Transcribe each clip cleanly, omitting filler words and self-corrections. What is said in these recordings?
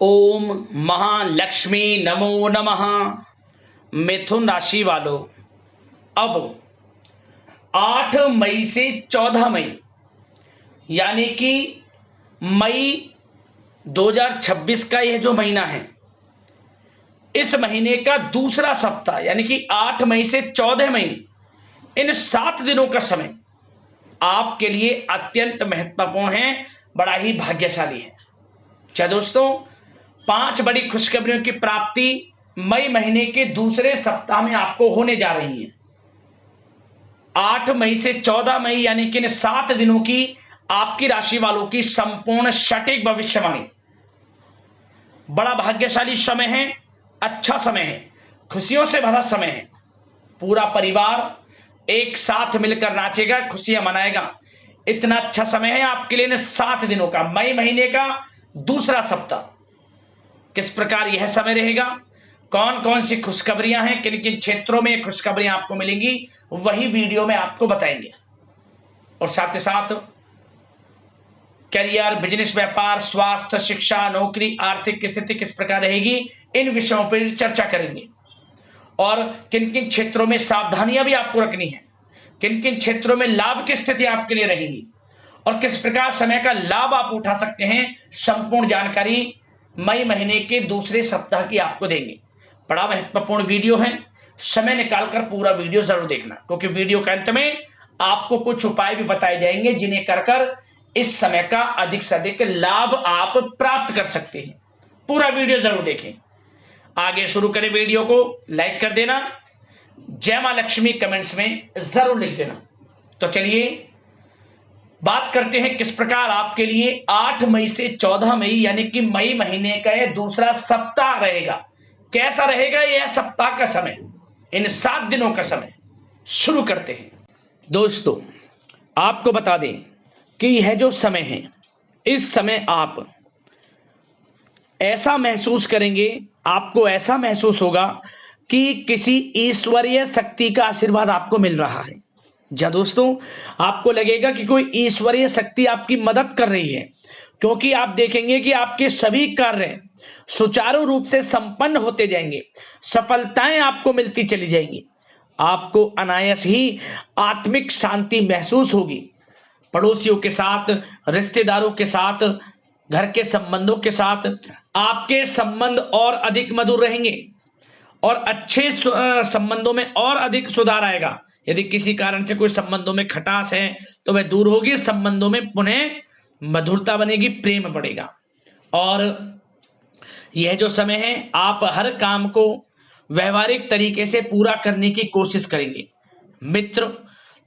ओम महालक्ष्मी नमो नमः। मिथुन राशि वालों, अब 8 मई से 14 मई यानी कि मई 2026 का यह जो महीना है, इस महीने का दूसरा सप्ताह यानी कि 8 मई से 14 मई, इन 7 दिनों का समय आपके लिए अत्यंत महत्वपूर्ण है, बड़ा ही भाग्यशाली है। क्या दोस्तों, 5 बड़ी खुशखबरियों की प्राप्ति मई महीने के दूसरे सप्ताह में आपको होने जा रही है। 8 मई से 14 मई यानी कि इन 7 दिनों की आपकी राशि वालों की संपूर्ण सटीक भविष्यवाणी। बड़ा भाग्यशाली समय है, अच्छा समय है, खुशियों से भरा समय है। पूरा परिवार एक साथ मिलकर नाचेगा, खुशियां मनाएगा। इतना अच्छा समय है आपके लिए इन 7 दिनों का, मई महीने का दूसरा सप्ताह। किस प्रकार यह समय रहेगा, कौन कौन सी खुशखबरियां हैं, किन किन क्षेत्रों में खुशखबरियां आपको मिलेंगी, वही वीडियो में आपको बताएंगे। और साथ ही साथ करियर, बिजनेस, व्यापार, स्वास्थ्य, शिक्षा, नौकरी, आर्थिक स्थिति किस प्रकार रहेगी, इन विषयों पर चर्चा करेंगे। और किन किन क्षेत्रों में सावधानियां भी आपको रखनी है, किन किन क्षेत्रों में लाभ की स्थिति आपके लिए रहेगी और किस प्रकार समय का लाभ आप उठा सकते हैं, संपूर्ण जानकारी मई महीने के दूसरे सप्ताह की आपको देंगे। बड़ा महत्वपूर्ण वीडियो है, समय निकालकर पूरा वीडियो जरूर देखना, क्योंकि वीडियो के अंत में आपको कुछ उपाय भी बताए जाएंगे जिन्हें कर इस समय का अधिक से अधिक लाभ आप प्राप्त कर सकते हैं। पूरा वीडियो जरूर देखें। आगे शुरू करें, वीडियो को लाइक कर देना, जय मां लक्ष्मी कमेंट्स में जरूर लिख देना। तो चलिए बात करते हैं किस प्रकार आपके लिए 8 मई से 14 मई यानी कि मई महीने का यह दूसरा सप्ताह रहेगा। कैसा रहेगा यह सप्ताह का समय, इन 7 दिनों का समय। शुरू करते हैं। दोस्तों, आपको बता दें कि यह जो समय है, इस समय आप ऐसा महसूस करेंगे, आपको ऐसा महसूस होगा कि किसी ईश्वरीय शक्ति का आशीर्वाद आपको मिल रहा है। जी दोस्तों, आपको लगेगा कि कोई ईश्वरीय शक्ति आपकी मदद कर रही है, क्योंकि आप देखेंगे कि आपके सभी कार्य सुचारू रूप से संपन्न होते जाएंगे, सफलताएं आपको मिलती चली जाएंगी। आपको अनायास ही आत्मिक शांति महसूस होगी। पड़ोसियों के साथ, रिश्तेदारों के साथ, घर के संबंधों के साथ आपके संबंध और अधिक मधुर रहेंगे और अच्छे संबंधों में और अधिक सुधार आएगा। यदि किसी कारण से कोई संबंधों में खटास है तो वह दूर होगी, संबंधों में पुनः मधुरता बनेगी, प्रेम बढ़ेगा। और यह जो समय है, आप हर काम को व्यवहारिक तरीके से पूरा करने की कोशिश करेंगे। मित्र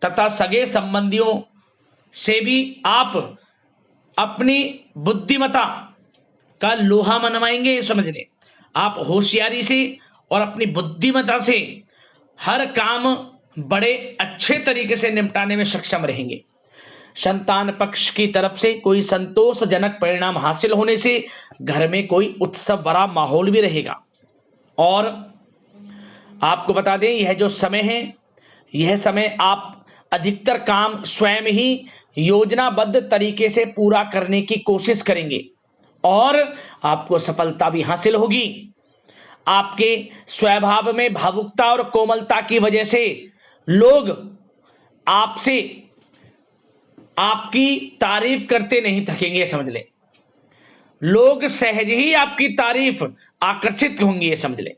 तथा सगे संबंधियों से भी आप अपनी बुद्धिमत्ता का लोहा मनवाएंगे। ये समझ लें, आप होशियारी से और अपनी बुद्धिमत्ता से हर काम बड़े अच्छे तरीके से निपटाने में सक्षम रहेंगे। संतान पक्ष की तरफ से कोई संतोषजनक परिणाम हासिल होने से घर में कोई उत्सव भरा माहौल भी रहेगा। और आपको बता दें, यह जो समय है, यह समय आप अधिकतर काम स्वयं ही योजनाबद्ध तरीके से पूरा करने की कोशिश करेंगे और आपको सफलता भी हासिल होगी। आपके स्वभाव में भावुकता और कोमलता की वजह से लोग आपसे आपकी तारीफ करते नहीं थकेंगे। समझ लें, लोग सहज ही आपकी तारीफ आकर्षित होंगे, ये समझ लें।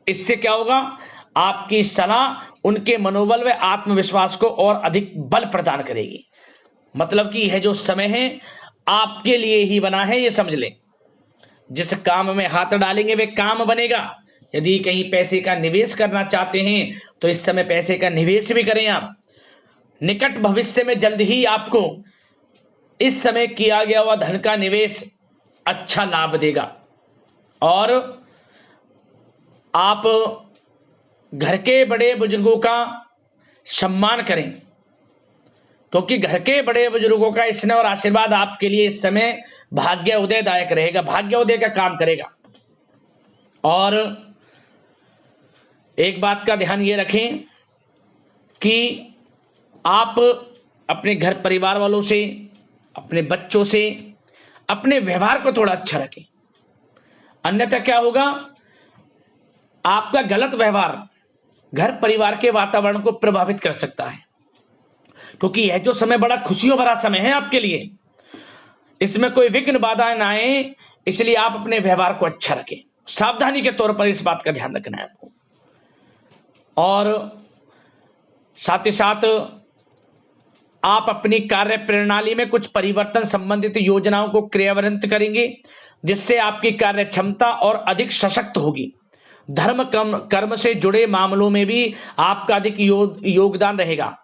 इससे क्या होगा, आपकी सलाह उनके मनोबल व आत्मविश्वास को और अधिक बल प्रदान करेगी। मतलब कि यह जो समय है आपके लिए ही बना है, ये समझ लें। जिस काम में हाथ डालेंगे वे काम बनेगा। यदि कहीं पैसे का निवेश करना चाहते हैं तो इस समय पैसे का निवेश भी करें आप। निकट भविष्य में जल्द ही आपको इस समय किया गया हुआ धन का निवेश अच्छा लाभ देगा। और आप घर के बड़े बुजुर्गों का सम्मान करें, क्योंकि घर के बड़े बुजुर्गों का स्नेह और आशीर्वाद आपके लिए इस समय भाग्य उदयदायक रहेगा, भाग्य उदय का काम करेगा। और एक बात का ध्यान ये रखें कि आप अपने घर परिवार वालों से, अपने बच्चों से अपने व्यवहार को थोड़ा अच्छा रखें। अन्यथा क्या होगा, आपका गलत व्यवहार घर परिवार के वातावरण को प्रभावित कर सकता है, क्योंकि यह जो समय बड़ा खुशियों भरा समय है आपके लिए, इसमें कोई विघ्न बाधाएं ना आए, इसलिए आप अपने व्यवहार को अच्छा रखें। सावधानी के तौर पर इस बात का ध्यान रखना है आपको। और साथ ही साथ आप अपनी कार्य प्रणाली में कुछ परिवर्तन संबंधित योजनाओं को क्रियान्वित करेंगे, जिससे आपकी कार्य क्षमता और अधिक सशक्त होगी। धर्म कर्म से जुड़े मामलों में भी आपका अधिक योगदान रहेगा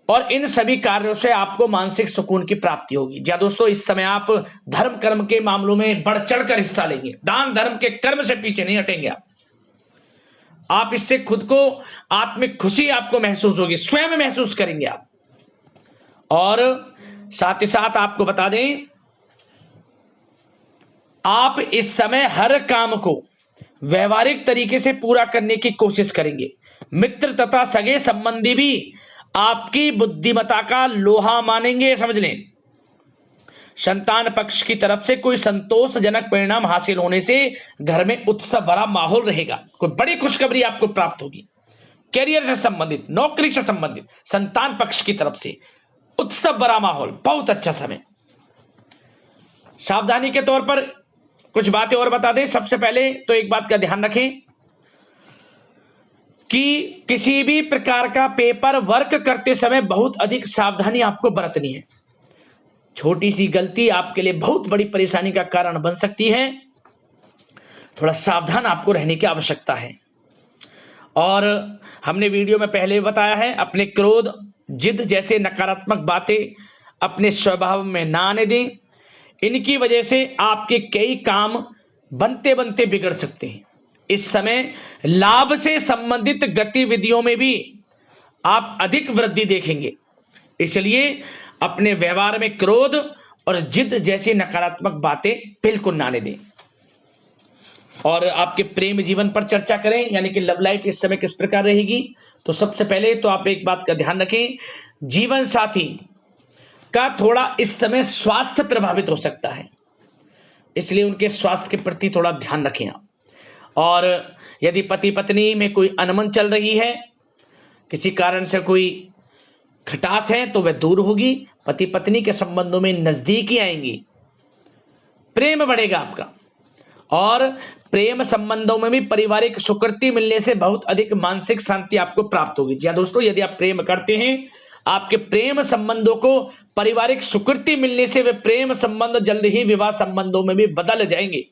और इन सभी कार्यों से आपको मानसिक सुकून की प्राप्ति होगी। जी दोस्तों, इस समय आप धर्म कर्म के मामलों में बढ़ चढ़कर हिस्सा लेंगे। दान धर्म के कर्म से पीछे नहीं हटेंगे आप इससे खुद को आत्मिक खुशी आपको महसूस होगी, स्वयं महसूस करेंगे आप। और साथ ही साथ आपको बता दें, आप इस समय हर काम को व्यवहारिक तरीके से पूरा करने की कोशिश करेंगे। मित्र तथा सगे संबंधी भी आपकी बुद्धिमत्ता का लोहा मानेंगे, समझ लें। संतान पक्ष की तरफ से कोई संतोषजनक परिणाम हासिल होने से घर में उत्सव भरा माहौल रहेगा। कोई बड़ी खुशखबरी आपको प्राप्त होगी। कैरियर से संबंधित, नौकरी से संबंधित, संतान पक्ष की तरफ से उत्सव भरा माहौल, बहुत अच्छा समय। सावधानी के तौर पर कुछ बातें और बता दें। सबसे पहले तो एक बात का ध्यान रखें कि किसी भी प्रकार का पेपर वर्क करते समय बहुत अधिक सावधानी आपको बरतनी है। छोटी सी गलती आपके लिए बहुत बड़ी परेशानी का कारण बन सकती है। थोड़ा सावधान आपको रहने की आवश्यकता है। और हमने वीडियो में पहले बताया है, अपने क्रोध, जिद जैसे नकारात्मक बातें अपने स्वभाव में ना आने दें। इनकी वजह से आपके कई काम बनते बनते बिगड़ सकते हैं। इस समय लाभ से संबंधित गतिविधियों में भी आप अधिक वृद्धि देखेंगे, इसलिए अपने व्यवहार में क्रोध और जिद जैसी नकारात्मक बातें बिल्कुल ना आने दें। और आपके प्रेम जीवन पर चर्चा करें, यानी कि लव लाइफ इस समय किस प्रकार रहेगी। तो सबसे पहले तो आप एक बात का ध्यान रखें, जीवन साथी का थोड़ा इस समय स्वास्थ्य प्रभावित हो सकता है, इसलिए उनके स्वास्थ्य के प्रति थोड़ा ध्यान रखें आप। और यदि पति पत्नी में कोई अनबन चल रही है, किसी कारण से कोई खटास है, तो वह दूर होगी। पति पत्नी के संबंधों में नजदीकी आएंगी, प्रेम बढ़ेगा आपका। और प्रेम संबंधों में भी पारिवारिक स्वीकृति मिलने से बहुत अधिक मानसिक शांति आपको प्राप्त होगी। जी दोस्तों, यदि आप प्रेम करते हैं, आपके प्रेम संबंधों को पारिवारिक स्वीकृति मिलने से वे प्रेम संबंध जल्द ही विवाह संबंधों में भी बदल जाएंगे।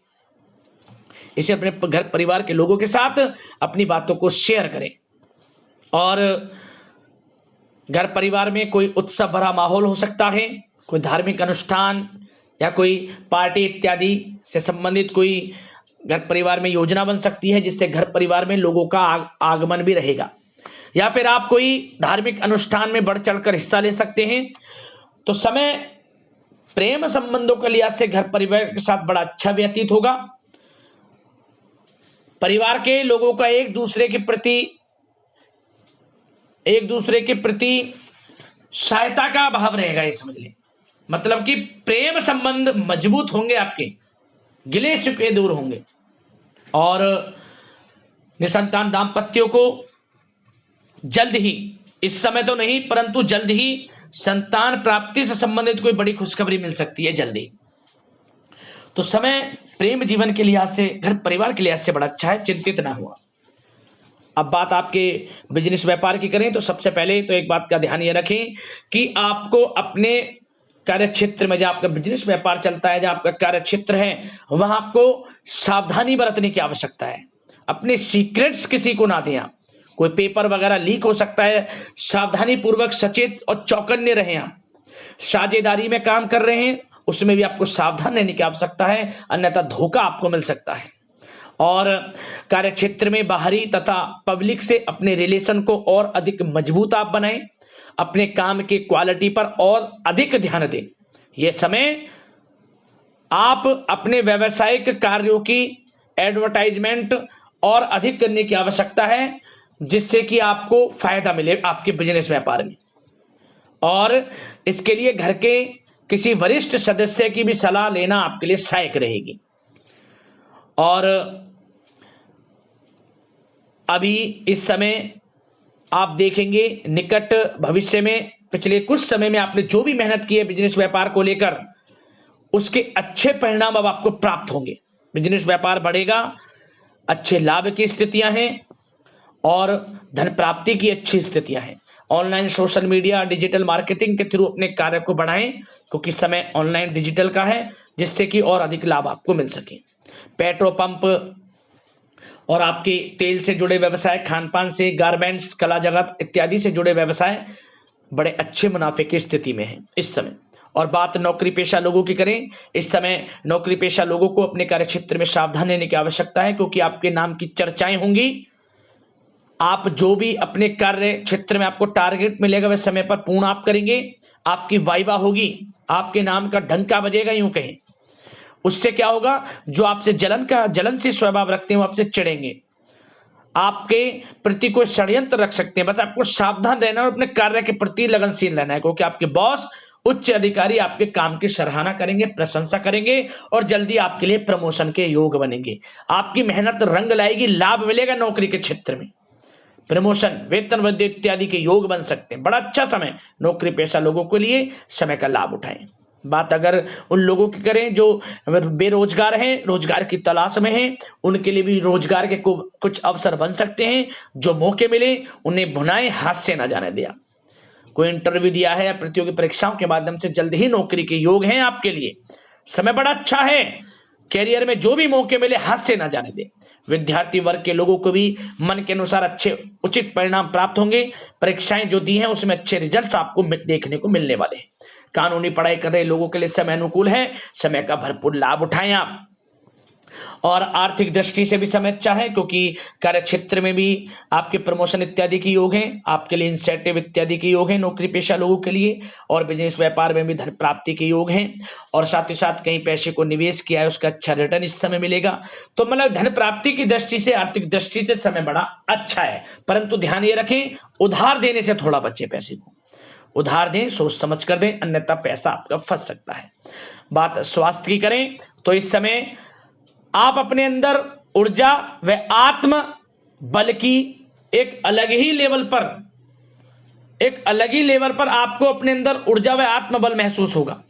इसे अपने घर परिवार के लोगों के साथ अपनी बातों को शेयर करें। और घर परिवार में कोई उत्सव भरा माहौल हो सकता है, कोई धार्मिक अनुष्ठान या कोई पार्टी इत्यादि से संबंधित कोई घर परिवार में योजना बन सकती है, जिससे घर परिवार में लोगों का आगमन भी रहेगा। या फिर आप कोई धार्मिक अनुष्ठान में बढ़ चढ़कर हिस्सा ले सकते हैं। तो समय प्रेम संबंधों के लिहाज से घर परिवार के साथ बड़ा अच्छा व्यतीत होगा। परिवार के लोगों का एक दूसरे के प्रति सहायता का भाव रहेगा, ये समझ लें। मतलब कि प्रेम संबंध मजबूत होंगे, आपके गिले शिकवे दूर होंगे। और निसंतान दाम्पत्यों को जल्द ही, इस समय तो नहीं परंतु जल्द ही संतान प्राप्ति से संबंधित कोई बड़ी खुशखबरी मिल सकती है जल्दी। तो समय प्रेम जीवन के लिहाज से, घर परिवार के लिहाज से बड़ा अच्छा है, चिंतित ना हुआ। अब बात आपके बिजनेस व्यापार की करें, तो सबसे पहले तो एक बात का ध्यान ये रखें कि आपको अपने कार्य क्षेत्र में, जहां आपका बिजनेस व्यापार चलता है, जहां आपका कार्य क्षेत्र है, वहां आपको सावधानी बरतने की आवश्यकता है। अपने सीक्रेट्स किसी को ना दें आप। कोई पेपर वगैरह लीक हो सकता है, सावधानी पूर्वक सचेत और चौकन्ने रहें आप। साझेदारी में काम कर रहे हैं, उसमें भी आपको सावधान रहने की आवश्यकता है, अन्यथा धोखा आपको मिल सकता है। और कार्य क्षेत्र में बाहरी तथा पब्लिक से अपने रिलेशन को और अधिक मजबूत आप बनाएं। अपने काम की क्वालिटी पर और अधिक ध्यान दें। यह समय आप अपने व्यावसायिक कार्यों की एडवर्टाइजमेंट और अधिक करने की आवश्यकता है, जिससे कि आपको फायदा मिले आपके बिजनेस व्यापार में। और इसके लिए घर के किसी वरिष्ठ सदस्य की भी सलाह लेना आपके लिए सहायक रहेगी। और अभी इस समय आप देखेंगे निकट भविष्य में, पिछले कुछ समय में आपने जो भी मेहनत की है बिजनेस व्यापार को लेकर, उसके अच्छे परिणाम अब आपको प्राप्त होंगे। बिजनेस व्यापार बढ़ेगा, अच्छे लाभ की स्थितियां हैं और धन प्राप्ति की अच्छी स्थितियां हैं। Online social media digital marketing के थ्रू अपने कार्य को बढ़ाएं, क्योंकि समय ऑनलाइन डिजिटल का है, जिससे कि और अधिक लाभ आपको मिल सके। पेट्रोल पंप और आपके तेल से जुड़े व्यवसाय, खान पान से, गारमेंट्स, कला जगत इत्यादि से जुड़े व्यवसाय बड़े अच्छे मुनाफे की स्थिति में है इस समय। और बात नौकरी पेशा लोगों की करें, इस समय नौकरी पेशा लोगों को अपने कार्य क्षेत्र में सावधान रहने की आवश्यकता है, क्योंकि आपके नाम की चर्चाएं होंगी। आप जो भी अपने कार्य क्षेत्र में आपको टारगेट मिलेगा वह समय पर पूर्ण आप करेंगे, आपकी वाइवा होगी, आपके नाम का डंका बजेगा यूं कहें। उससे क्या होगा, जो आपसे जलन से स्वभाव रखते हैं वो आपसे चिढ़ेंगे, आपके प्रति कोई षड्यंत्र रख सकते हैं। बस आपको सावधान रहना है और अपने कार्य के प्रति लगनशील रहना है, क्योंकि आपके बॉस उच्च अधिकारी आपके काम की सराहना करेंगे, प्रशंसा करेंगे और जल्दी आपके लिए प्रमोशन के योग बनेंगे। आपकी मेहनत रंग लाएगी, लाभ मिलेगा नौकरी के क्षेत्र में, प्रमोशन, वेतन वृद्धि इत्यादि के योग बन सकते हैं। बड़ा अच्छा समय नौकरी पेशा लोगों के लिए, समय का लाभ उठाएं। बात अगर उन लोगों की करें जो बेरोजगार हैं, रोजगार की तलाश में हैं, उनके लिए भी रोजगार के कुछ अवसर बन सकते हैं। जो मौके मिले उन्हें भुनाएं, हाथ से ना जाने दिया। कोई इंटरव्यू दिया है या प्रतियोगी परीक्षाओं के माध्यम से जल्द ही नौकरी के योग हैं आपके लिए, समय बड़ा अच्छा है। कैरियर में जो भी मौके मिले हाथ से ना जाने दें। विद्यार्थी वर्ग के लोगों को भी मन के अनुसार अच्छे उचित परिणाम प्राप्त होंगे। परीक्षाएं जो दी हैं उसमें अच्छे रिजल्ट्स आपको देखने को मिलने वाले हैं। कानूनी पढ़ाई कर रहे लोगों के लिए समय अनुकूल है, समय का भरपूर लाभ उठाएं आप। और आर्थिक दृष्टि से भी समय अच्छा है, क्योंकि कार्य क्षेत्र में भी आपके प्रमोशन इत्यादि के योग हैं, आपके लिए इंसेंटिव इत्यादि के योग हैं नौकरी पेशा लोगों के लिए। और बिजनेस व्यापार में भी धन प्राप्ति के योग हैं, और साथ ही साथ कहीं पैसे को निवेश किया है उसका अच्छा रिटर्न इस समय मिलेगा। तो मतलब धन प्राप्ति की दृष्टि से, आर्थिक दृष्टि से समय बड़ा अच्छा है। परंतु ध्यान ये रखें, उधार देने से थोड़ा बचे, पैसे को उधार दें, सोच समझ कर दें, अन्यथा पैसा आपका फंस सकता है। बात स्वास्थ्य की करें तो इस समय आप अपने अंदर ऊर्जा व आत्म बल की एक अलग ही लेवल पर आपको अपने अंदर ऊर्जा व आत्म बल महसूस होगा,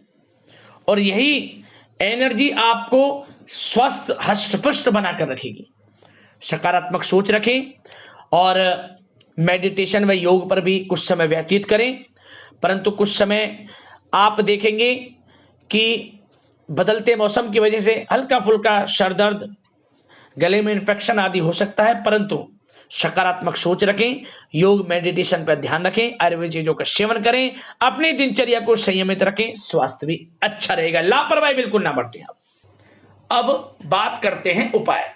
और यही एनर्जी आपको स्वस्थ हष्ट-पुष्ट बनाकर रखेगी। सकारात्मक सोच रखें और मेडिटेशन व योग पर भी कुछ समय व्यतीत करें। परंतु कुछ समय आप देखेंगे कि बदलते मौसम की वजह से हल्का फुल्का सर दर्द, गले में इन्फेक्शन आदि हो सकता है, परंतु सकारात्मक सोच रखें, योग मेडिटेशन पर ध्यान रखें, आयुर्वेदिक चीजों का सेवन करें, अपनी दिनचर्या को संयमित रखें, स्वास्थ्य भी अच्छा रहेगा। लापरवाही बिल्कुल ना बरतें आप। अब बात करते हैं उपाय,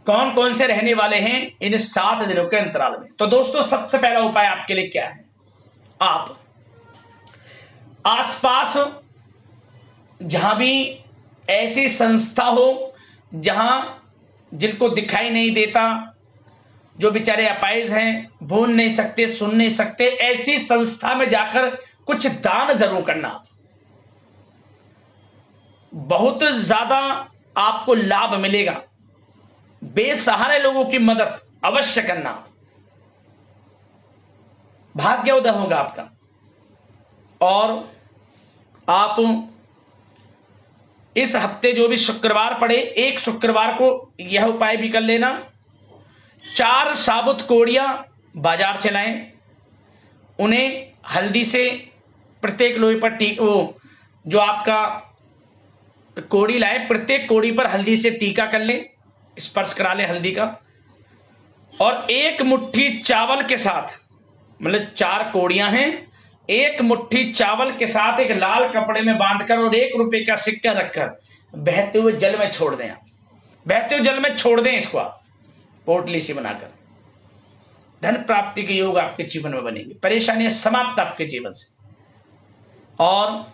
कौन कौन से रहने वाले हैं इन 7 दिनों के अंतराल में। तो दोस्तों सबसे पहला उपाय आपके लिए क्या है, आप आसपास जहां भी ऐसी संस्था हो जहां जिनको दिखाई नहीं देता, जो बेचारे अपाहिज हैं, बोल नहीं सकते, सुन नहीं सकते, ऐसी संस्था में जाकर कुछ दान जरूर करना, बहुत ज्यादा आपको लाभ मिलेगा। बेसहारे लोगों की मदद अवश्य करना, भाग्य उदय होगा आपका। और आप इस हफ्ते जो भी शुक्रवार पड़े, एक शुक्रवार को यह उपाय भी कर लेना, 4 साबुत कोड़ियां बाजार से लाएं, उन्हें हल्दी से प्रत्येक लोहे पर वो जो आपका कोड़ी लाए, प्रत्येक कोड़ी पर हल्दी से टीका कर लें, स्पर्श करा लें हल्दी का। और 1 मुट्ठी चावल के साथ, मतलब 4 कोड़ियां हैं, 1 मुट्ठी चावल के साथ एक लाल कपड़े में बांधकर और 1 रुपए का सिक्का रखकर बहते हुए जल में छोड़ दें। आप बहते हुए जल में छोड़ दें इसको, आप पोटली सी बनाकर। धन प्राप्ति के योग आपके जीवन में बनेंगे, परेशानियां समाप्त आपके जीवन से। और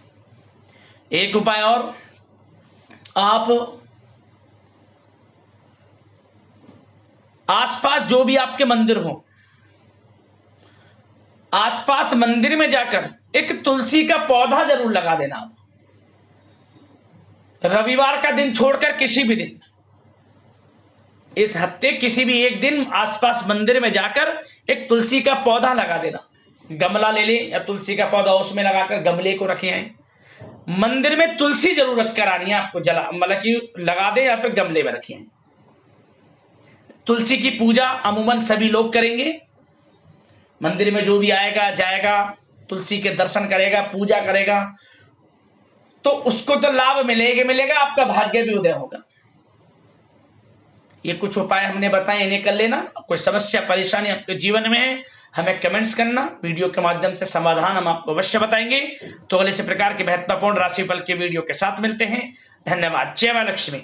एक उपाय और, आप आसपास जो भी आपके मंदिर हो, आसपास मंदिर में जाकर एक तुलसी का पौधा जरूर लगा देना। आप रविवार का दिन छोड़कर किसी भी दिन इस हफ्ते किसी भी एक दिन आसपास मंदिर में जाकर एक तुलसी का पौधा लगा देना। गमला ले लें या तुलसी का पौधा उसमें लगाकर गमले को रखे आए। मंदिर में तुलसी जरूर रखकर आनी है आपको, जला मतलब कि लगा दे या फिर गमले में रखिए। तुलसी की पूजा अमूमन सभी लोग करेंगे। मंदिर में जो भी आएगा जाएगा, तुलसी के दर्शन करेगा, पूजा करेगा, तो उसको तो लाभ मिलेगा मिलेगा, आपका भाग्य भी उदय होगा। ये कुछ उपाय हमने बताए, इन्हें कर लेना। कोई समस्या परेशानी आपके जीवन में है, हमें कमेंट्स करना, वीडियो के माध्यम से समाधान हम आपको अवश्य बताएंगे। तो अगले इसी प्रकार के महत्वपूर्ण राशिफल के वीडियो के साथ मिलते हैं। धन्यवाद। जय मां लक्ष्मी।